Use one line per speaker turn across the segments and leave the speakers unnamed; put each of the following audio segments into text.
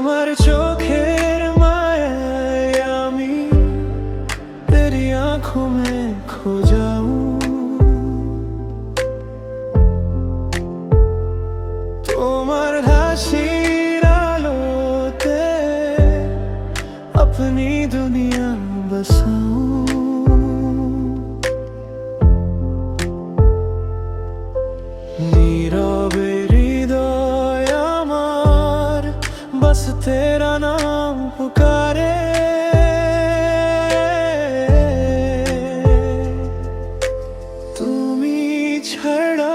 তোমার চোখের মায়ায় আমি तेरी आंखों में खो जाऊं। তোমার হাসির আলোতে अपनी दुनिया बसाऊं। নীরবে হৃদয় আমার बस तेरा नाम पुकारे। তুমি ছাড়া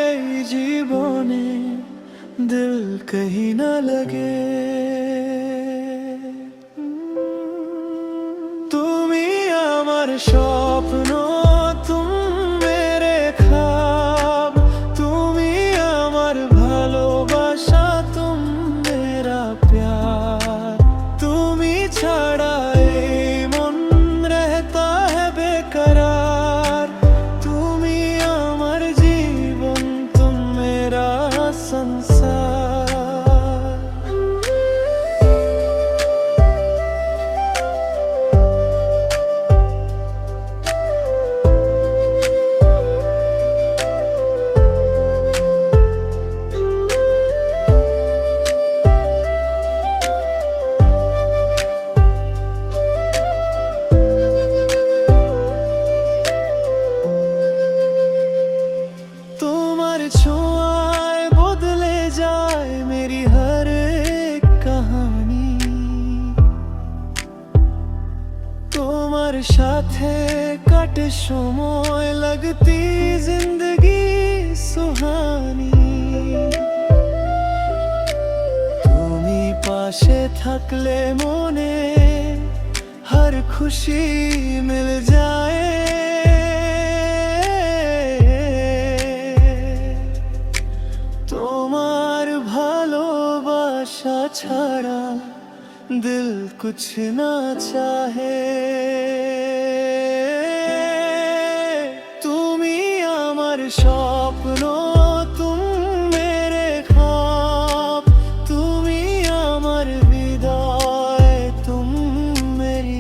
এই জীবনে दिल कहीं ना लगे। তুমি আমার স্বপ্ন, তুমি মেরে খ্বাব, তুমি আমার ভালোবাসা, তুমি মেরা প্যার। তুমি ছাড়া এই মন रहता है बेकरार। তুমি আমার জীবন, তুমি মেরা संसार। তোমার ছোঁয়ায় বদলে যায় मेरी हर एक कहानी। তোমার সাথে কাটে সময় लगती जिंदगी सुहानी। তুমি পাশে থাকলে মনে हर खुशी मिल जाए। তোমার ভালোবাসা ছাড়া दिल कुछ ना चाहे। তুমি আমার স্বপ্ন, তুমি মেরে খ্বাব, তুমি আমার হৃদয়, তুমি মেরি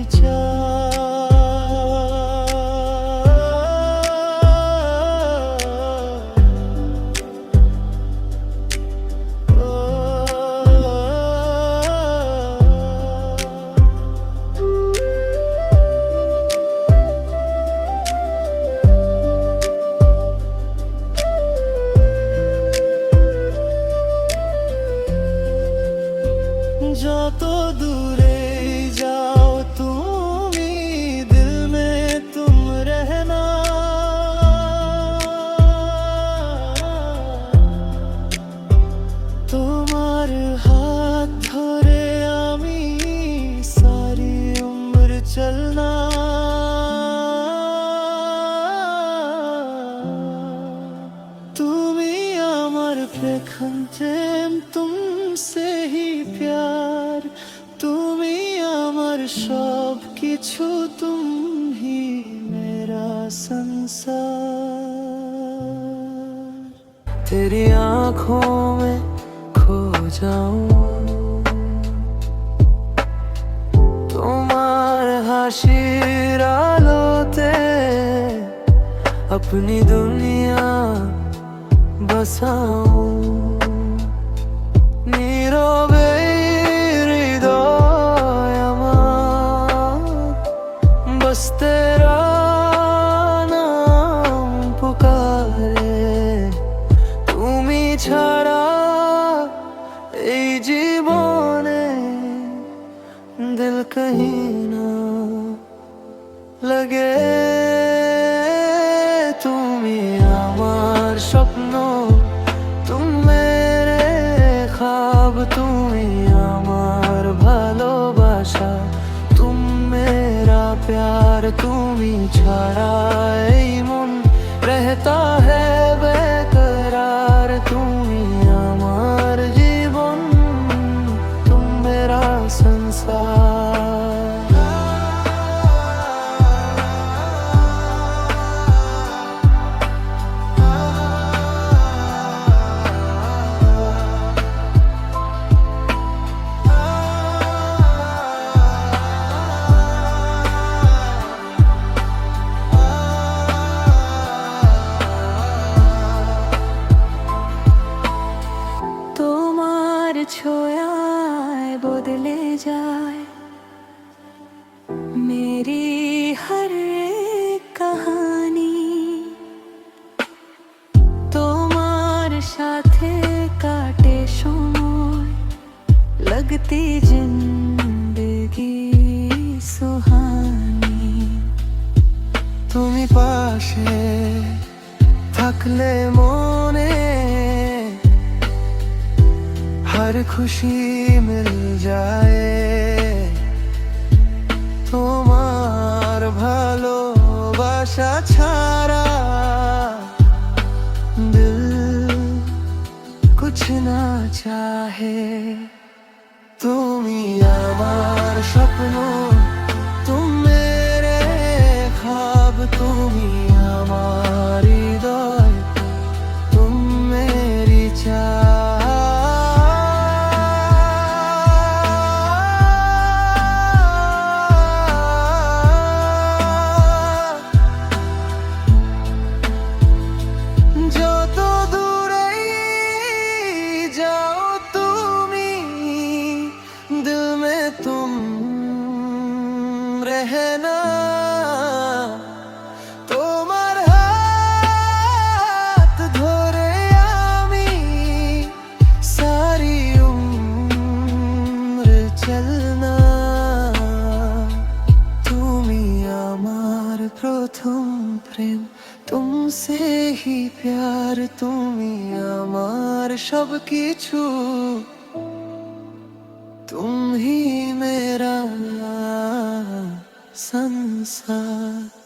যত দূরে যাও তুমি दिल में तुम रहना। তোমার হাত ধরে আমি सारी उम्र चलना। তুমি আমার প্রেম, तुमसे ही प्यार। তুমি আমার সব কিছু, तुम ही मेरा संसार। तेरी आंखों में खो जाऊं। তোমার হাসির আলোতে अपनी दुनिया बसाऊं। নীরবে হৃদয় আমার बस तेरा नाम पुकारे। তুমি ছাড়া এই জীবনে दिल कहीं ना लगे। তুমি আমার স্বপ্ন, তুমি মেরে খ্বাব, তুমি আমার ভালোবাসা, তুমি মেরা প্যার। তুমি ছাড়া এই মন रहता है बेकरार। তুমি আমার জীবন, তুমি মেরা संसार।
ছোঁয়ায় বদলে যায় मेरी हर एक कहानी তোমার সাথে কাটে সময় लगती जिंदगी सुहानी
তুমি পাশে থাকলে মনে हर खुशी मिल जाए তোমার ভালোবাসা ছাড়া दिल कुछ ना चाहे তুমি আমার স্বপ্ন तुम मेरे ख्वाब তুমি আমার হৃদয় तुम मेरी যত দূরেই যাও তুমি दिल में तुम रहना তোমার হাত ধরে আমি সারি উম্র চলনা তুমি আমার প্রথম প্রেম तुमसे ही प्यार তুমি আমার সব কিছু तुम ही मेरा संसार